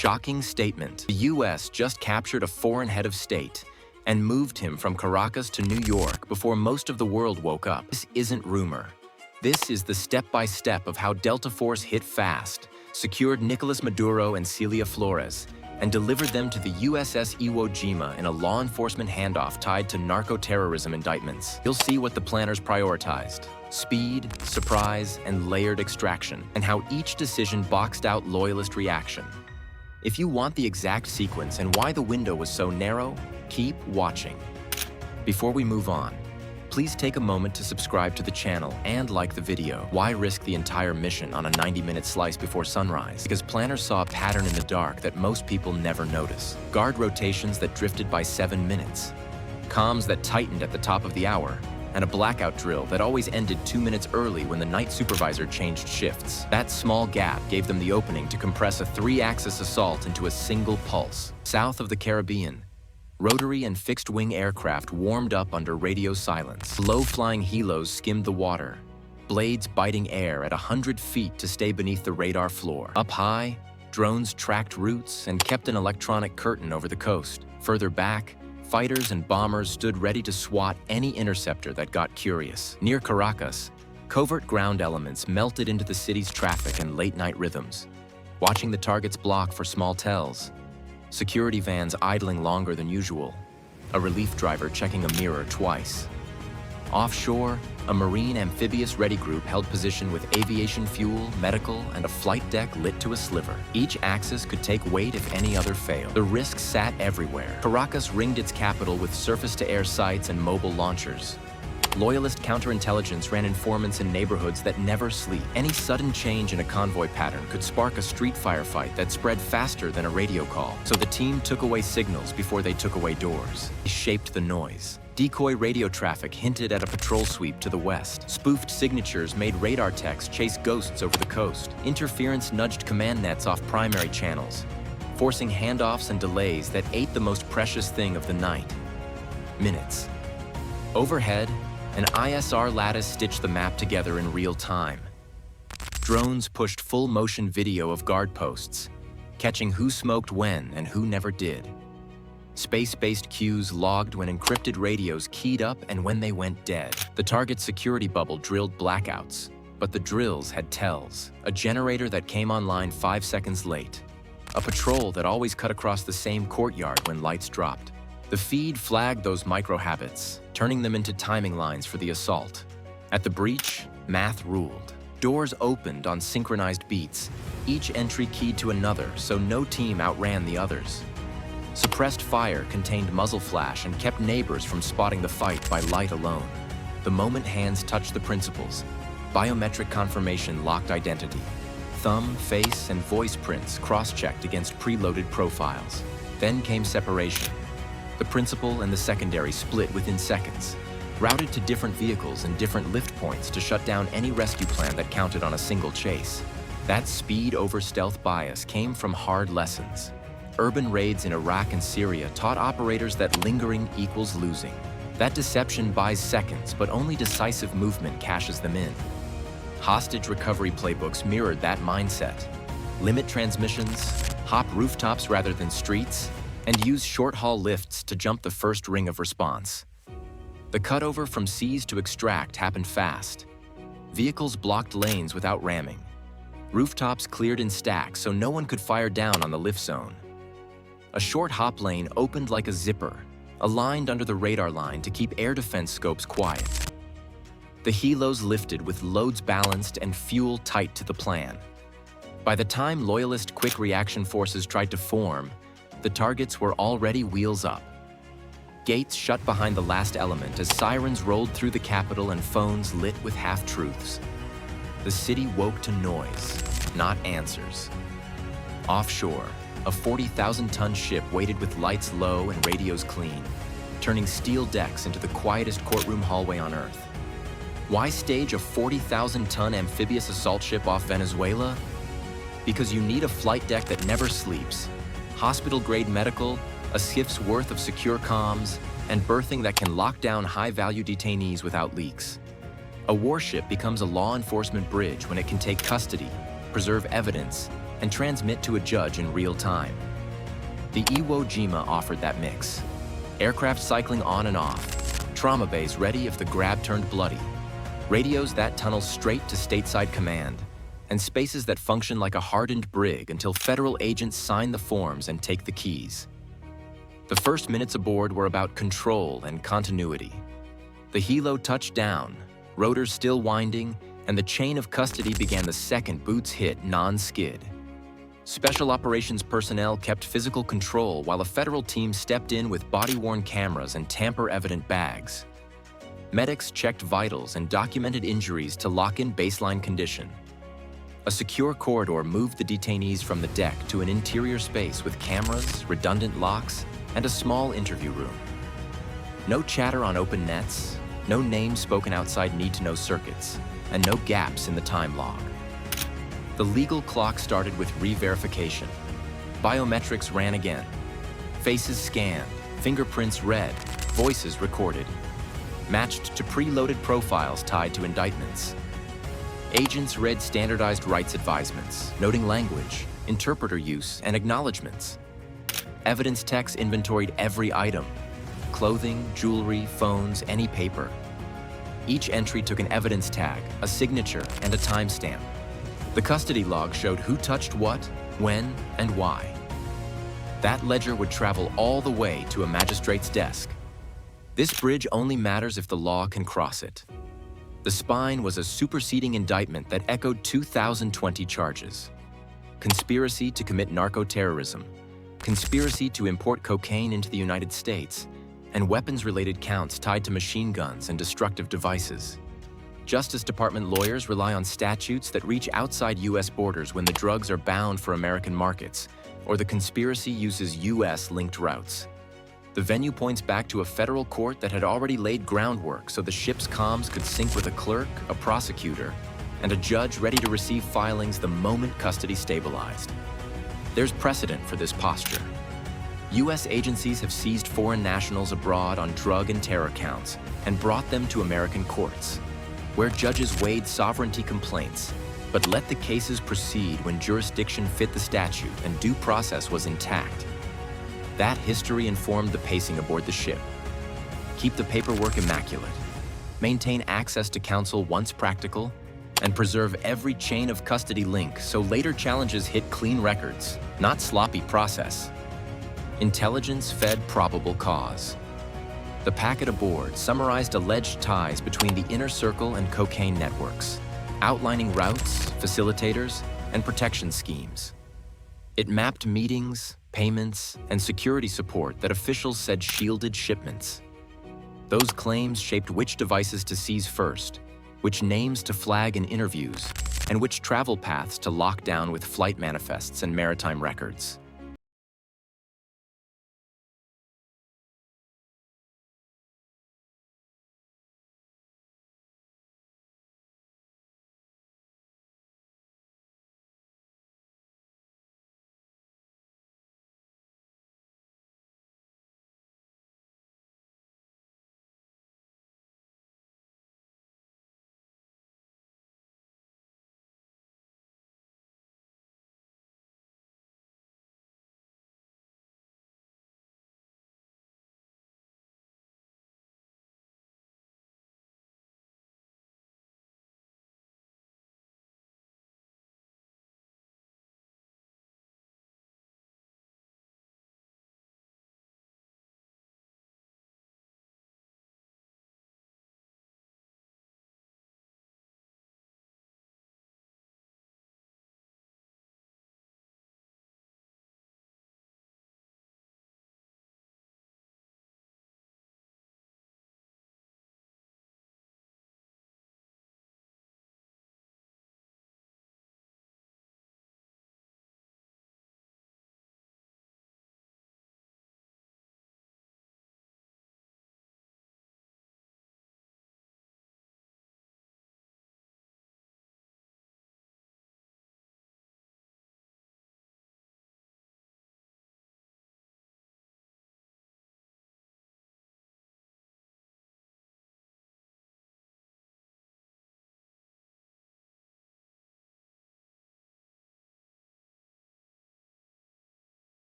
Shocking statement. The U.S. just captured a foreign head of state and moved him from Caracas to New York before most of the world woke up. This isn't rumor. This is the step-by-step of how Delta Force hit fast, secured Nicolás Maduro and Cilia Flores, and delivered them to the USS Iwo Jima in a law enforcement handoff tied to narcoterrorism indictments. You'll see what the planners prioritized: speed, surprise, and layered extraction, and how each decision boxed out loyalist reaction. If you want the exact sequence and why the window was so narrow, keep watching. Before we move on, please take a moment to subscribe to the channel and like the video. Why risk the entire mission on a 90-minute slice before sunrise? Because planners saw a pattern in the dark that most people never notice. Guard rotations that drifted by 7 minutes, comms that tightened at the top of the hour, and a blackout drill that always ended 2 minutes early when the night supervisor changed shifts. That small gap gave them the opening to compress a 3-axis assault into a single pulse. South of the Caribbean, rotary and fixed-wing aircraft warmed up under radio silence. Low-flying helos skimmed the water, blades biting air at 100 feet to stay beneath the radar floor. Up high, drones tracked routes and kept an electronic curtain over the coast. Further back, fighters and bombers stood ready to swat any interceptor that got curious. Near Caracas, covert ground elements melted into the city's traffic and late-night rhythms, watching the targets block for small tells. Security vans idling longer than usual, a relief driver checking a mirror twice. Offshore, a marine amphibious ready group held position with aviation fuel, medical, and a flight deck lit to a sliver. Each axis could take weight if any other failed. The risk sat everywhere. Caracas ringed its capital with surface-to-air sites and mobile launchers. Loyalist counterintelligence ran informants in neighborhoods that never sleep. Any sudden change in a convoy pattern could spark a street firefight that spread faster than a radio call. So the team took away signals before they took away doors. They shaped the noise. Decoy radio traffic hinted at a patrol sweep to the west. Spoofed signatures made radar techs chase ghosts over the coast. Interference nudged command nets off primary channels, forcing handoffs and delays that ate the most precious thing of the night: minutes. Overhead, an ISR lattice stitched the map together in real time. Drones pushed full-motion video of guard posts, catching who smoked when and who never did. Space-based cues logged when encrypted radios keyed up and when they went dead. The target security bubble drilled blackouts, but the drills had tells. A generator that came online 5 seconds late. A patrol that always cut across the same courtyard when lights dropped. The feed flagged those micro-habits, turning them into timing lines for the assault. At the breach, math ruled. Doors opened on synchronized beats, each entry keyed to another so no team outran the others. Suppressed fire contained muzzle flash and kept neighbors from spotting the fight by light alone. The moment hands touched the principals, biometric confirmation locked identity. Thumb, face, and voice prints cross-checked against preloaded profiles. Then came separation. The principal and the secondary split within seconds, routed to different vehicles and different lift points to shut down any rescue plan that counted on a single chase. That speed over stealth bias came from hard lessons. Urban raids in Iraq and Syria taught operators that lingering equals losing. That deception buys seconds, but only decisive movement cashes them in. Hostage recovery playbooks mirrored that mindset. Limit transmissions, hop rooftops rather than streets, and use short-haul lifts to jump the first ring of response. The cutover from seize to extract happened fast. Vehicles blocked lanes without ramming. Rooftops cleared in stacks so no one could fire down on the lift zone. A short hop lane opened like a zipper, aligned under the radar line to keep air defense scopes quiet. The helos lifted with loads balanced and fuel tight to the plan. By the time Loyalist quick reaction forces tried to form, the targets were already wheels up. Gates shut behind the last element as sirens rolled through the capital and phones lit with half-truths. The city woke to noise, not answers. Offshore, a 40,000-ton ship waited with lights low and radios clean, turning steel decks into the quietest courtroom hallway on Earth. Why stage a 40,000-ton amphibious assault ship off Venezuela? Because you need a flight deck that never sleeps, hospital-grade medical, a skiff's worth of secure comms, and berthing that can lock down high-value detainees without leaks. A warship becomes a law enforcement bridge when it can take custody, preserve evidence, and transmit to a judge in real time. The Iwo Jima offered that mix. Aircraft cycling on and off, trauma bays ready if the grab turned bloody, radios that tunnel straight to stateside command, and spaces that function like a hardened brig until federal agents sign the forms and take the keys. The first minutes aboard were about control and continuity. The helo touched down, rotors still winding, and the chain of custody began the second boots hit non-skid. Special operations personnel kept physical control while a federal team stepped in with body-worn cameras and tamper-evident bags. Medics checked vitals and documented injuries to lock in baseline condition. A secure corridor moved the detainees from the deck to an interior space with cameras, redundant locks, and a small interview room. No chatter on open nets, no names spoken outside need-to-know circuits, and no gaps in the time log. The legal clock started with re-verification. Biometrics ran again. Faces scanned, fingerprints read, voices recorded, matched to preloaded profiles tied to indictments. Agents read standardized rights advisements, noting language, interpreter use, and acknowledgements. Evidence techs inventoried every item: clothing, jewelry, phones, any paper. Each entry took an evidence tag, a signature, and a timestamp. The custody log showed who touched what, when, and why. That ledger would travel all the way to a magistrate's desk. This bridge only matters if the law can cross it. The spine was a superseding indictment that echoed 2020 charges: conspiracy to commit narcoterrorism, conspiracy to import cocaine into the United States, and weapons-related counts tied to machine guns and destructive devices. Justice Department lawyers rely on statutes that reach outside U.S. borders when the drugs are bound for American markets, or the conspiracy uses U.S.-linked routes. The venue points back to a federal court that had already laid groundwork so the ship's comms could sync with a clerk, a prosecutor, and a judge ready to receive filings the moment custody stabilized. There's precedent for this posture. U.S. agencies have seized foreign nationals abroad on drug and terror counts and brought them to American courts, where judges weighed sovereignty complaints, but let the cases proceed when jurisdiction fit the statute and due process was intact. That history informed the pacing aboard the ship. Keep the paperwork immaculate, maintain access to counsel once practical, and preserve every chain of custody link so later challenges hit clean records, not sloppy process. Intelligence fed probable cause. The packet aboard summarized alleged ties between the inner circle and cocaine networks, outlining routes, facilitators, and protection schemes. It mapped meetings, payments, and security support that officials said shielded shipments. Those claims shaped which devices to seize first, which names to flag in interviews, and which travel paths to lock down with flight manifests and maritime records.